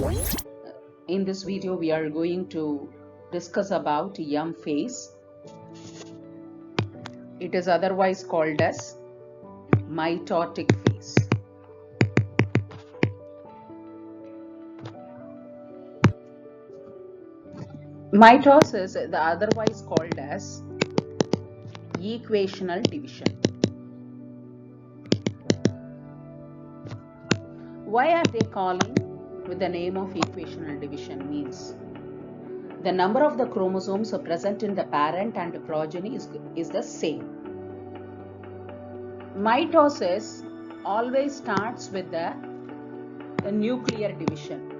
In this video, we are going to discuss about M phase. It is otherwise called as mitotic phase. Mitosis is otherwise called as equational division. Why are they calling with the name of equational division? Means the number of the chromosomes present in the parent and the progeny is the same. Mitosis always starts with the nuclear division,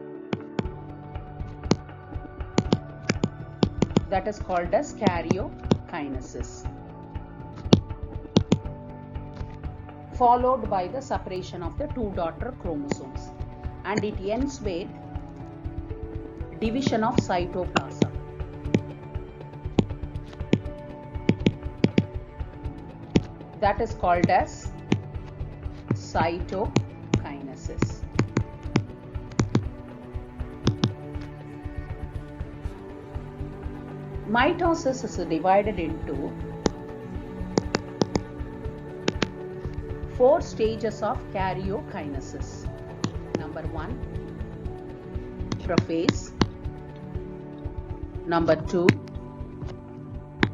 that is called as karyokinesis, followed by the separation of the two daughter chromosomes, and it ends with division of cytoplasm. That is called as cytokinesis. Mitosis is divided into 4 stages of karyokinesis. Number 1, prophase. Number 2,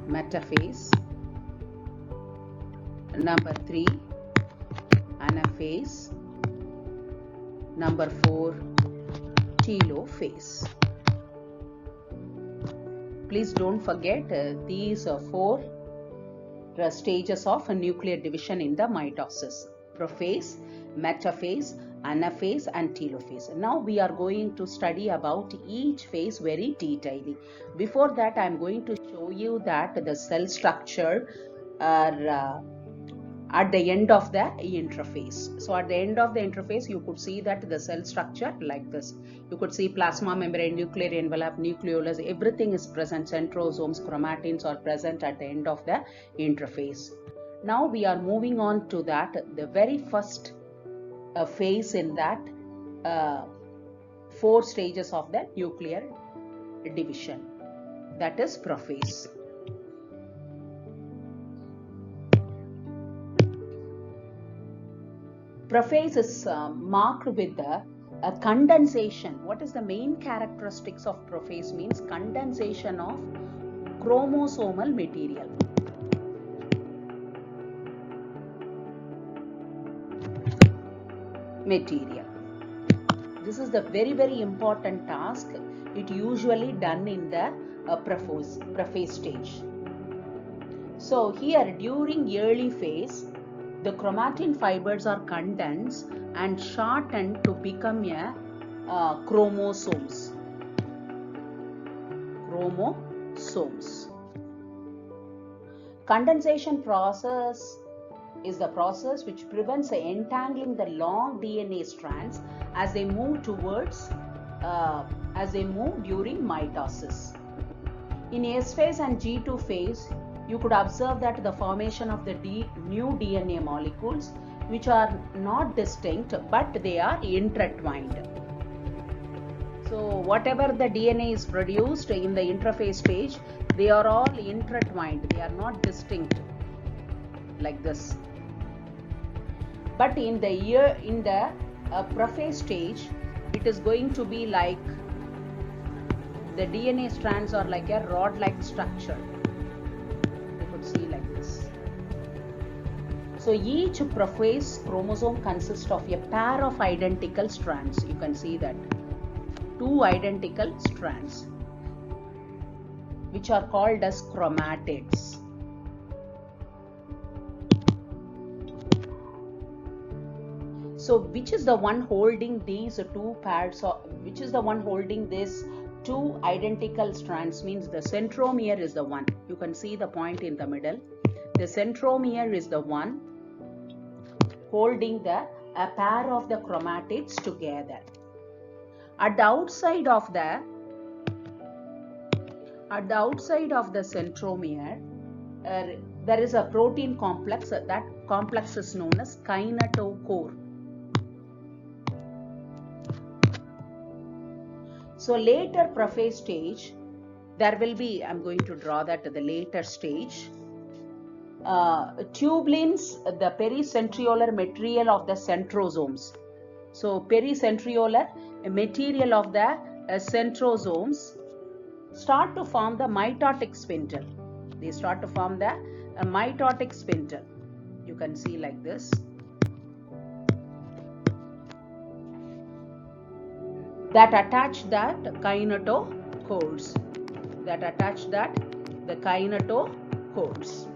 metaphase. Number 3, anaphase. Number 4, telophase. Please don't forget these 4 stages of nuclear division in the mitosis: prophase, metaphase, anaphase and telophase. Now we are going to study about each phase very detailedly. Before that, I am going to show you that the cell structure are at the end of the interphase. So at the end of the interphase, you could see that the cell structure like this. You could see plasma membrane, nuclear envelope, nucleolus, everything is present. Centrosomes, chromatins are present at the end of the interphase. Now we are moving on to that, the very first phase in that 4 stages of the nuclear division, that is prophase. Prophase is marked with the condensation. What is the main characteristics of prophase? Means condensation of chromosomal material. This is the very important task. It usually done in the prophase stage. So here during early phase, the chromatin fibers are condensed and shortened to become chromosomes. Condensation process is the process which prevents entangling the long DNA strands as they move during mitosis. In S phase and G2 phase, you could observe that the formation of the new DNA molecules, which are not distinct but they are intertwined. So whatever the DNA is produced in the interphase stage, they are all intertwined. They are not distinct like this. But in the prophase stage, it is going to be like the DNA strands are like a rod-like structure. See like this. So each prophase chromosome consists of a pair of identical strands. You can see that 2 identical strands, which are called as chromatids. So which is the one holding these 2 pairs, or which is the one holding this 2 identical strands? Means the centromere is the one. You can see the point in the middle. The centromere is the one holding a pair of the chromatids together. At the outside of the centromere, there is a protein complex. That complex is known as kinetochore. So later prophase stage, there will be, I'm going to draw that to the later stage, tubulins, the pericentriolar material of the centrosomes. So pericentriolar material of the centrosomes start to form the mitotic spindle. They start to form the mitotic spindle. You can see like this. That attach that kinetochores. The kinetochores.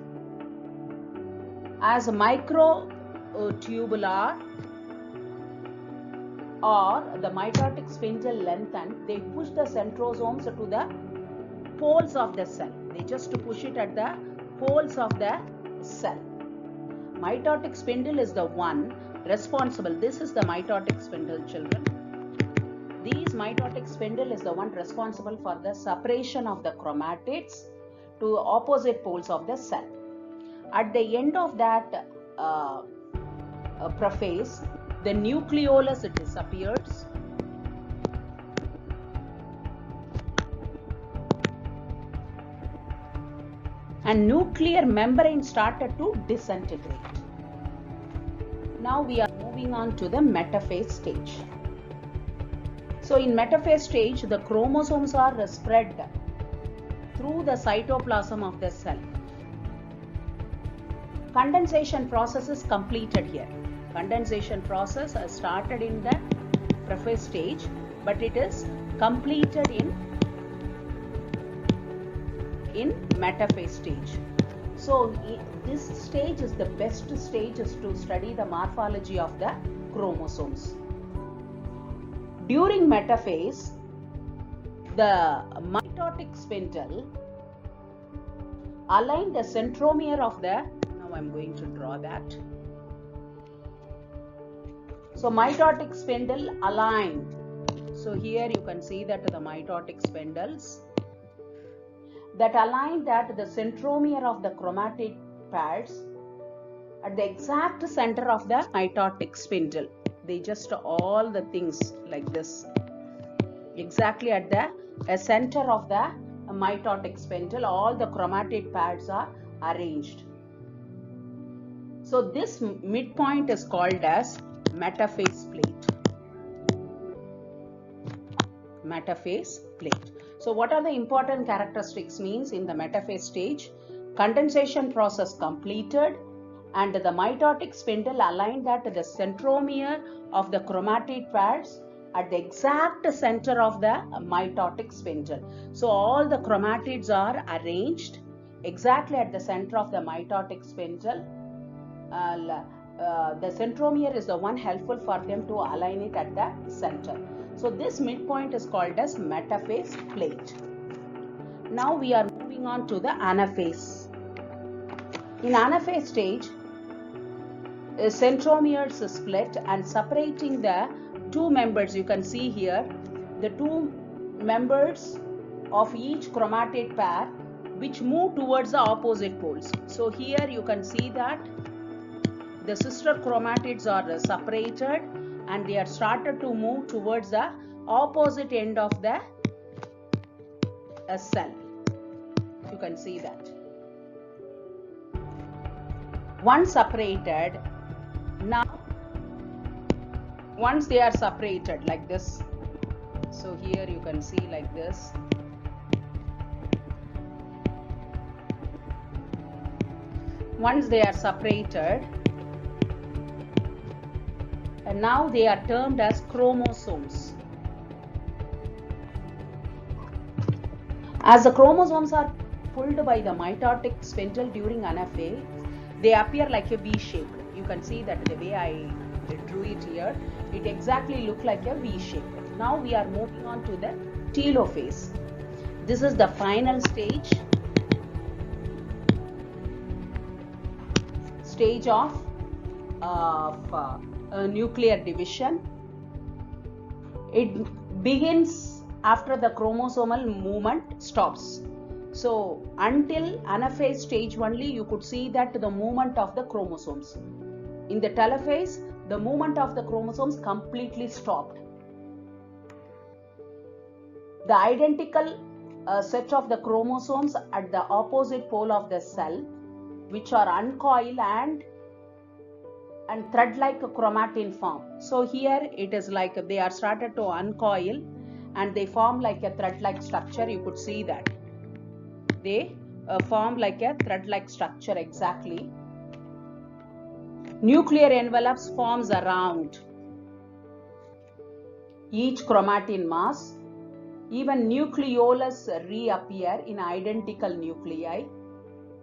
As microtubular or the mitotic spindle lengthen, they push the centrosomes to the poles of the cell. They just push it at the poles of the cell. Mitotic spindle is the one responsible. This is the mitotic spindle, children. This mitotic spindle is the one responsible for the separation of the chromatids to opposite poles of the cell. At the end of that prophase, the nucleolus disappears. And nuclear membrane started to disintegrate. Now we are moving on to the metaphase stage. So in metaphase stage, the chromosomes are spread through the cytoplasm of the cell. Condensation process is completed here. Condensation process has started in the prophase stage, but it is completed in metaphase stage. So this stage is the best stage to study the morphology of the chromosomes. During metaphase, the mitotic spindle align the centromere of the, now I'm going to draw that. So mitotic spindle aligned. So here you can see that the mitotic spindles that align that the centromere of the chromatid pads at the exact center of the mitotic spindle. They just all the things like this, exactly at the center of the mitotic spindle, all the chromatid pads are arranged. So this midpoint is called as metaphase plate. Metaphase plate. So what are the important characteristics? Means in the metaphase stage, condensation process completed and the mitotic spindle aligned at the centromere of the chromatid pads at the exact center of the mitotic spindle. So all the chromatids are arranged exactly at the center of the mitotic spindle. The centromere is the one helpful for them to align it at the center. So this midpoint is called as metaphase plate. Now we are moving on to the anaphase. In anaphase stage, centromeres split and separating the two members. You can see here the two members of each chromatid pair which move towards the opposite poles. So here you can see that the sister chromatids are separated and they are started to move towards the opposite end of the cell. You can see that. Once separated, now once they are separated like this, so here you can see like this. Once they are separated, and now they are termed as chromosomes. As the chromosomes are pulled by the mitotic spindle during anaphase, they appear like a V shape. You can see that the way I drew it here, it exactly looks like a V shape. Now we are moving on to the telophase. This is the final stage of nuclear division. It begins after the chromosomal movement stops. So until anaphase stage only you could see that the movement of the chromosomes. In the telophase, the movement of the chromosomes completely stopped. the identical set of the chromosomes at the opposite pole of the cell, which are uncoiled and thread-like chromatin form. So here it is like they are started to uncoil and they form like a thread-like structure. You could see that they form like a thread-like structure exactly. Nuclear envelopes forms around each chromatin mass. Even nucleolus reappear in identical nuclei,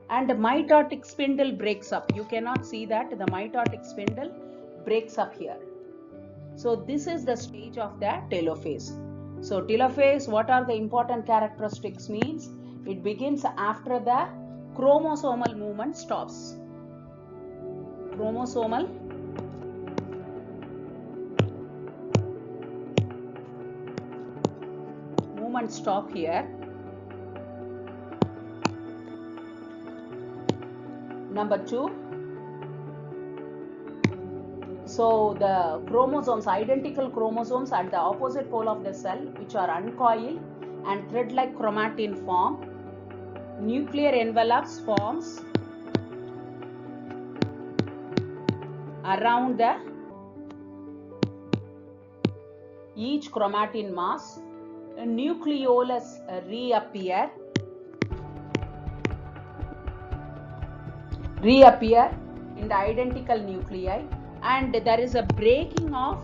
and the mitotic spindle breaks up. You cannot see that the mitotic spindle breaks up here. So this is the stage of the telophase. So telophase, what are the important characteristics means? It begins after the chromosomal movement stops. Chromosomal movement stop here. Number 2, so the chromosomes, identical chromosomes at the opposite pole of the cell, which are uncoiled and thread-like chromatin form. Nuclear envelopes forms around the each chromatin mass. A nucleolus reappear in the identical nuclei, and there is a breaking of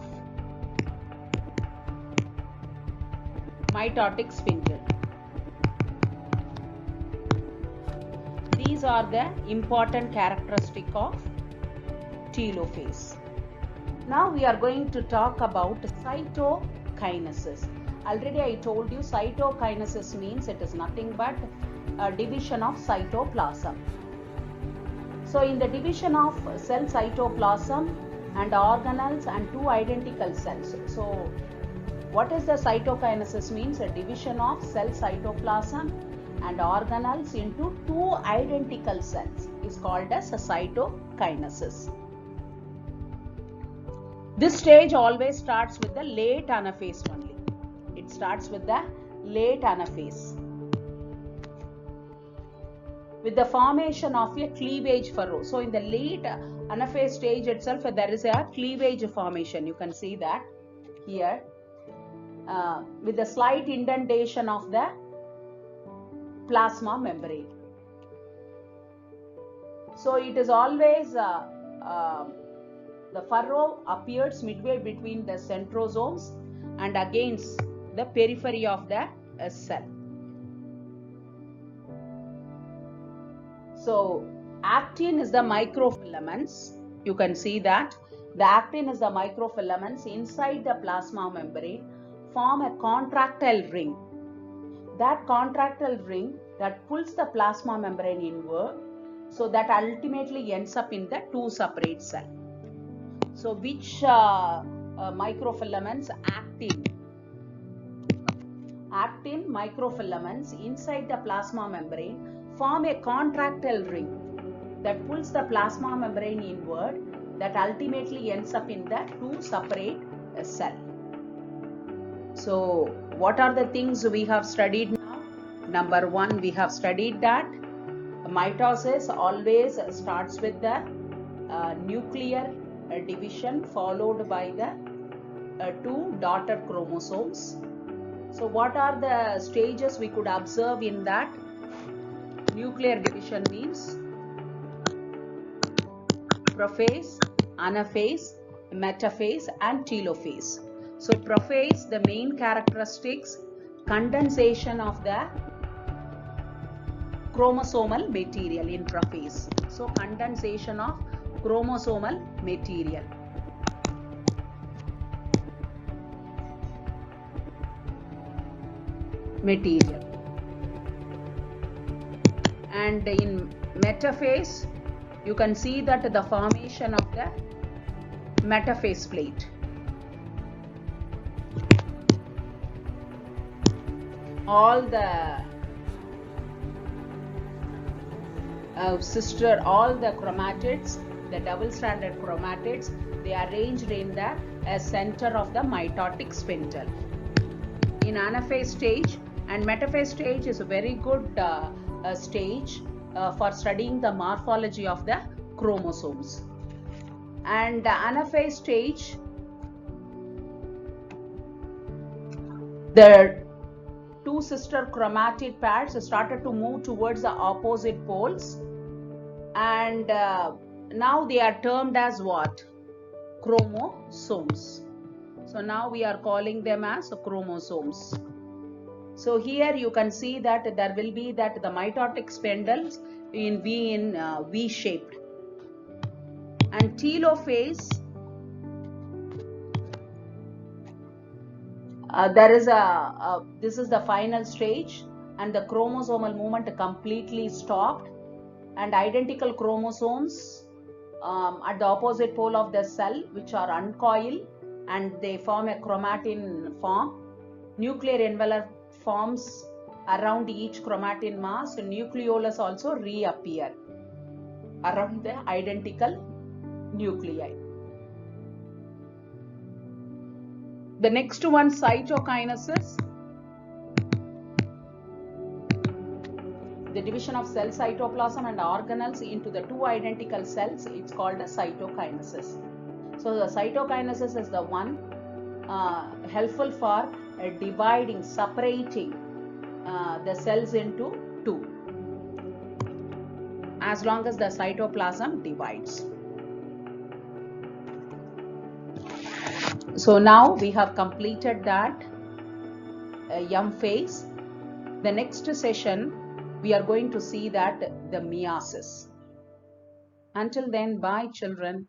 mitotic spindle. These are the important characteristic of telophase. Now we are going to talk about cytokinesis. Already I told you cytokinesis means it is nothing but a division of cytoplasm. So in the division of cell cytoplasm and organelles and two identical cells. So what is the cytokinesis means? A division of cell cytoplasm and organelles into two identical cells is called as a cytokinesis. This stage always starts with the late anaphase only. It starts with the late anaphase, with the formation of a cleavage furrow. So in the late anaphase stage itself, there is a cleavage formation. You can see that here with the slight indentation of the plasma membrane. So it is always the furrow appears midway between the centrosomes and against the periphery of the cell. So actin is the microfilaments. You can see that the actin is the microfilaments inside the plasma membrane form a contractile ring. That contractile ring that pulls the plasma membrane inward, so that ultimately ends up in the two separate cells. So which microfilaments? Actin microfilaments inside the plasma membrane form a contractile ring that pulls the plasma membrane inward, that ultimately ends up in the two separate cells. So what are the things we have studied now? Number 1, we have studied that mitosis always starts with the nuclear division followed by the two daughter chromosomes. So what are the stages we could observe in that? Nuclear division means prophase, anaphase, metaphase and telophase. So prophase, the main characteristics, condensation of the chromosomal material in prophase. So condensation of chromosomal material. And in metaphase, you can see that the formation of the metaphase plate. All the all the chromatids, the double-stranded chromatids, they are arranged in the center of the mitotic spindle. in anaphase stage, and metaphase stage is a very good stage for studying the morphology of the chromosomes. And the anaphase stage, the two sister chromatid pairs started to move towards the opposite poles, and now they are termed as what? Chromosomes. So now we are calling them as chromosomes. So here you can see that there will be that the mitotic spindles in V shaped, and telophase, there is this is the final stage, and the chromosomal movement completely stopped, and identical chromosomes at the opposite pole of the cell, which are uncoiled, and they form a chromatin form. Nuclear envelope forms around each chromatin mass, and nucleolus also reappear around the identical nuclei. The next one, cytokinesis. The division of cell cytoplasm and organelles into the two identical cells, it's called a cytokinesis. So the cytokinesis is the one helpful for dividing, separating the cells into two, as long as the cytoplasm divides. So now we have completed that M phase. The next session we are going to see that the meiosis. Until then, bye children.